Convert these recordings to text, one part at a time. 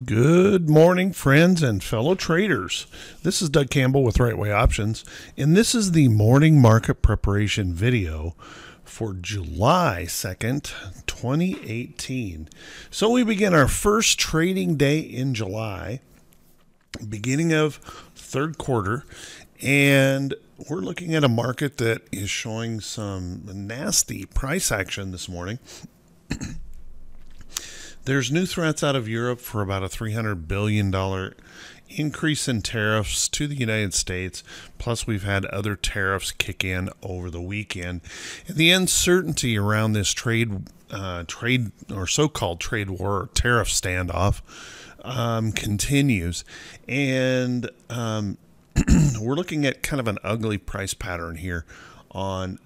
Good morning, friends and fellow traders. This is Doug Campbell with Right Way Options, and this is the morning market preparation video for July 2nd, 2018. So we begin our first trading day in July, beginning of third quarter, and we're looking at a market that is showing some nasty price action this morning. There's new threats out of Europe for about a $300 billion increase in tariffs to the United States. Plus, we've had other tariffs kick in over the weekend. And the uncertainty around this trade or so-called trade war or tariff standoff continues. And we're looking at kind of an ugly price pattern here on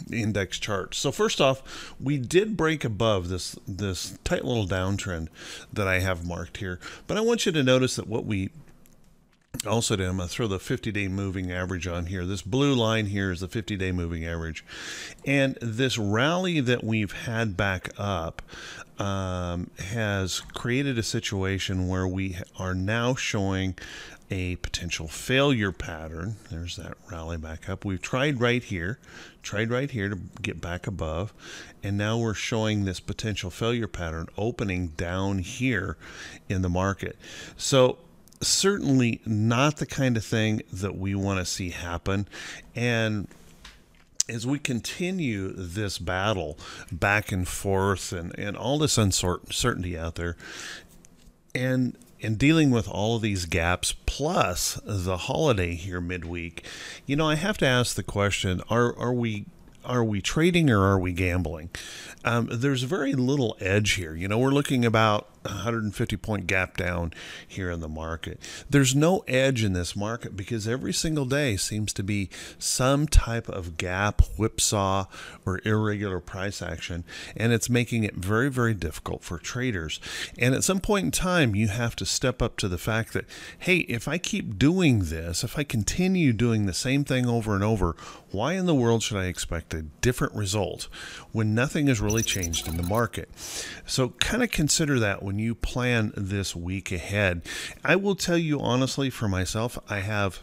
the index chart. So first off, we did break above this tight little downtrend that I have marked here. But I want you to notice that what we also did, I'm going to throw the 50-day moving average on here. This blue line here is the 50-day moving average. And this rally that we've had back up has created a situation where we are now showing a potential failure pattern. There's that rally back up. We've tried right here to get back above, and now we're showing this potential failure pattern opening down here in the market. So certainly not the kind of thing that we want to see happen. And as we continue this battle back and forth and all this uncertainty out there, and dealing with all of these gaps plus the holiday here midweek, you know, I have to ask the question, are we trading or are we gambling? There's very little edge here. You know, we're looking about 150 point gap down here in the market. There's no edge in this market because every single day seems to be some type of gap, whipsaw, or irregular price action, and it's making it very, very difficult for traders. And at some point in time, you have to step up to the fact that, hey, if I keep doing this, if I continue doing the same thing over and over, why in the world should I expect a different result when nothing has really changed in the market? So kind of consider that when you plan this week ahead. I will tell you honestly, for myself, I have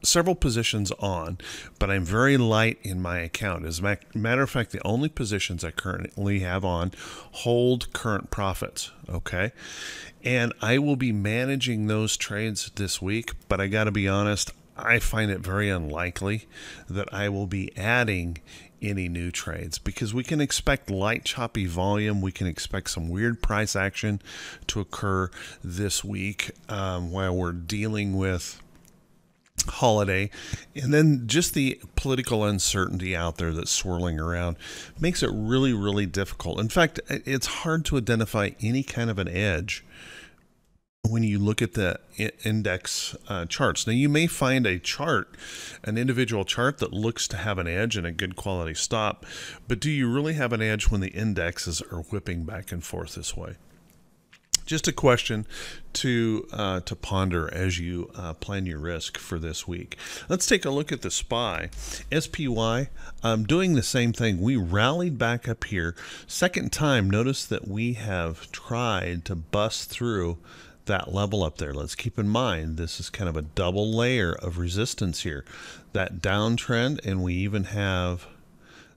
several positions on, but I'm very light in my account. As a matter of fact, the only positions I currently have on hold current profits, okay? And I will be managing those trades this week, but I got to be honest, I find it very unlikely that I will be adding any new trades because we can expect light choppy volume. We can expect some weird price action to occur this week while we're dealing with holiday, and then just the political uncertainty out there that's swirling around makes it really, really difficult. In fact, it's hard to identify any kind of an edge when you look at the index charts. Now, you may find a chart, an individual chart that looks to have an edge and a good quality stop, but do you really have an edge when the indexes are whipping back and forth this way? Just a question to ponder as you plan your risk for this week. Let's take a look at the SPY. SPY, doing the same thing. We rallied back up here. Second time, notice that we have tried to bust through that level up there. Let's keep in mind this is kind of a double layer of resistance here. That downtrend, and we even have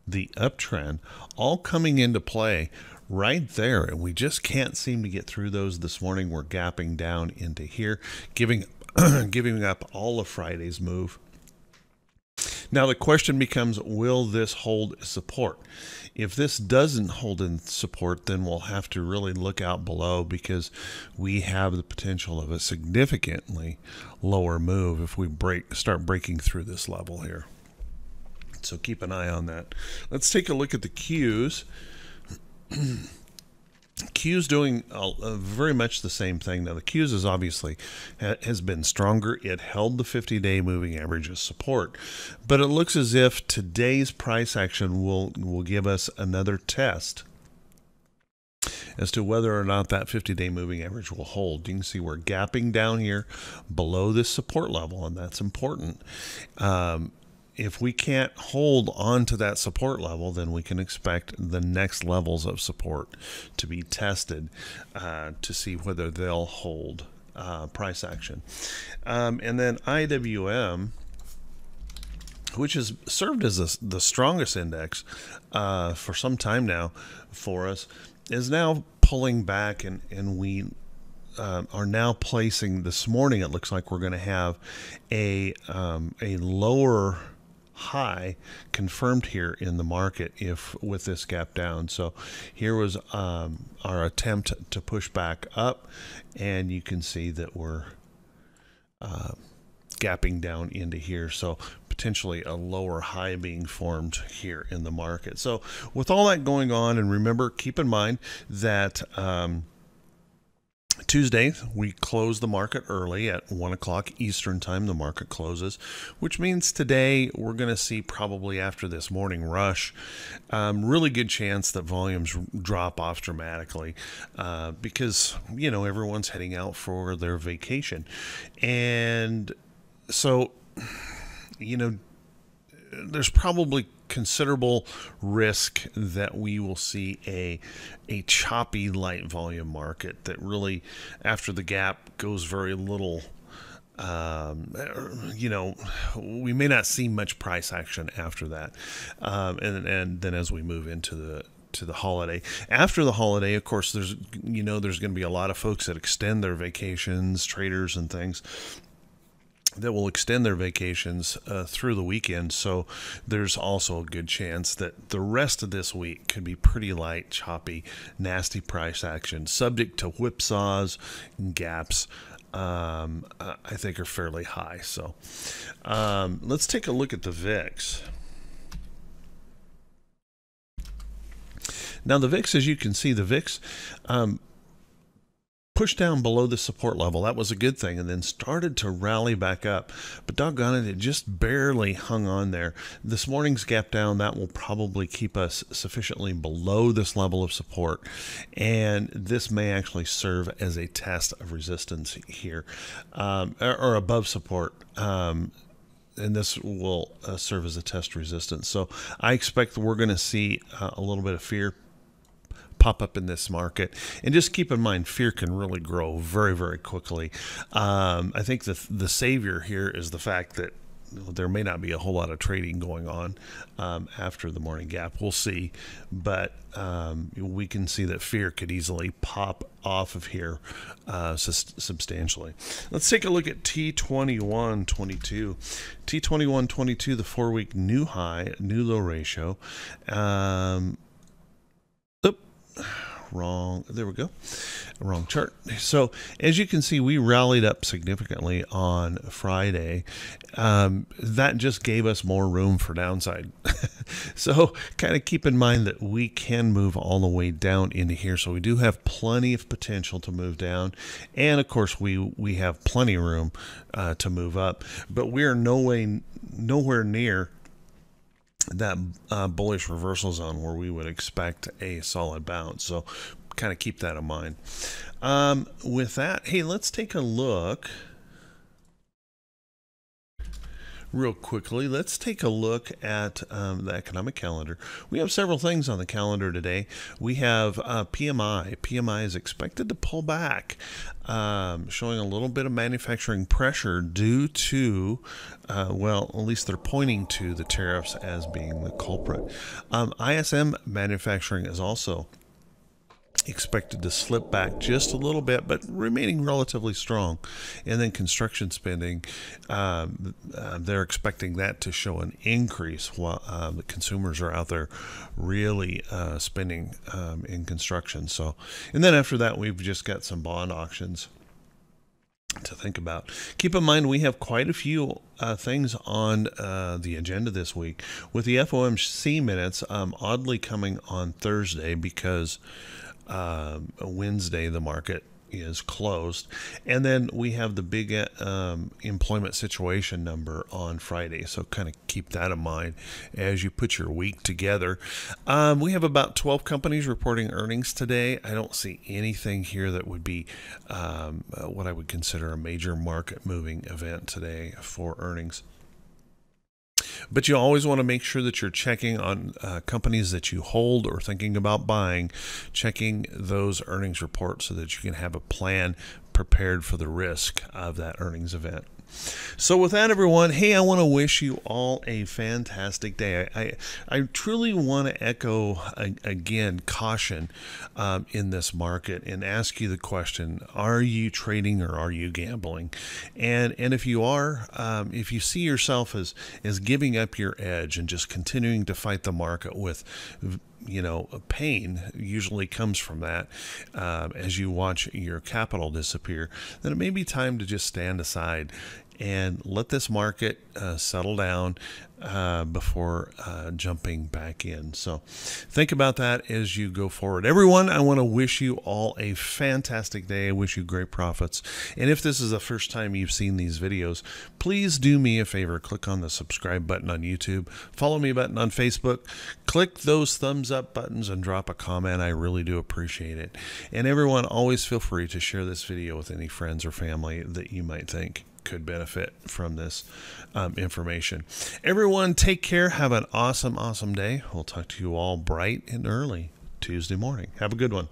the uptrend all coming into play right there, and we just can't seem to get through those this morning. We're gapping down into here, giving up all of Friday's move. Now the question becomes, will this hold support? If this doesn't hold in support, then we'll have to really look out below because we have the potential of a significantly lower move if we start breaking through this level here. So keep an eye on that. Let's take a look at the Qs. Q's doing very much the same thing. Now the Q's is obviously has been stronger. It held the 50-day moving average as support, but it looks as if today's price action will give us another test as to whether or not that 50-day moving average will hold. You can see we're gapping down here below this support level, and that's important. if we can't hold on to that support level, then we can expect the next levels of support to be tested to see whether they'll hold price action. And then IWM, which has served as the strongest index for some time now for us, is now pulling back, and we are now placing this morning. It looks like we're going to have a lower high confirmed here in the market if with this gap down. So here was our attempt to push back up, and you can see that we're gapping down into here. So potentially a lower high being formed here in the market. So with all that going on, and remember, keep in mind that Tuesday, we close the market early at 1 o'clock Eastern time. The market closes, which means today we're going to see, probably after this morning rush, really good chance that volumes drop off dramatically because, you know, everyone's heading out for their vacation. And so, you know, there's probably considerable risk that we will see a choppy light volume market that really, after the gap, goes very little. You know, we may not see much price action after that, and then as we move into the holiday. After the holiday, of course, there's going to be a lot of folks that extend their vacations, traders and things that will extend their vacations through the weekend. So there's also a good chance that the rest of this week could be pretty light, choppy, nasty price action, subject to whipsaws and gaps. I think are fairly high. So let's take a look at the VIX. Now the VIX, as you can see, the VIX pushed down below the support level. That was a good thing, and then started to rally back up. But doggone it, it just barely hung on there. This morning's gap down, that will probably keep us sufficiently below this level of support, and this may actually serve as a test of resistance here, or above support. And this will serve as a test resistance. So I expect we're going to see a little bit of fear pop up in this market, and just keep in mind, fear can really grow very, very quickly. I think the savior here is the fact that there may not be a whole lot of trading going on after the morning gap. We'll see, but we can see that fear could easily pop off of here substantially. Let's take a look at T2122. T2122, the 4-week new high, new low ratio. Wrong. There we go. Wrong chart. So as you can see, we rallied up significantly on Friday. That just gave us more room for downside. So kind of keep in mind that we can move all the way down into here. So we do have plenty of potential to move down. And of course, we have plenty of room to move up. But we are nowhere near that bullish reversal zone where we would expect a solid bounce. So kind of keep that in mind. With that, hey, let's take a look real quickly. Let's take a look at the economic calendar. We have several things on the calendar today. We have PMI. PMI is expected to pull back, showing a little bit of manufacturing pressure due to, well, at least they're pointing to the tariffs as being the culprit. ISM manufacturing is also expected to slip back just a little bit, but remaining relatively strong. And then construction spending, they're expecting that to show an increase while the consumers are out there really spending in construction. So, and then after that, we've just got some bond auctions to think about. Keep in mind, we have quite a few things on the agenda this week, with the FOMC minutes oddly coming on Thursday because Wednesday the market is closed, and then we have the big employment situation number on Friday, so kind of keep that in mind as you put your week together. We have about 12 companies reporting earnings today. I don't see anything here that would be what I would consider a major market moving event today for earnings. But you always want to make sure that you're checking on companies that you hold or thinking about buying, checking those earnings reports so that you can have a plan prepared for the risk of that earnings event. So with that, everyone, hey, I want to wish you all a fantastic day. I truly want to echo, again, caution in this market and ask you the question, are you trading or are you gambling? And if you are, if you see yourself as giving up your edge and just continuing to fight the market with pain usually comes from that as you watch your capital disappear, then it may be time to just stand aside and let this market settle down before jumping back in. So think about that as you go forward. Everyone, I want to wish you all a fantastic day. I wish you great profits. And if this is the first time you've seen these videos, please do me a favor. Click on the subscribe button on YouTube. Follow me button on Facebook. Click those thumbs up buttons and drop a comment. I really do appreciate it. And everyone, always feel free to share this video with any friends or family that you might think could benefit from this information. Everyone, take care. Have an awesome day. We'll talk to you all bright and early Tuesday morning. Have a good one.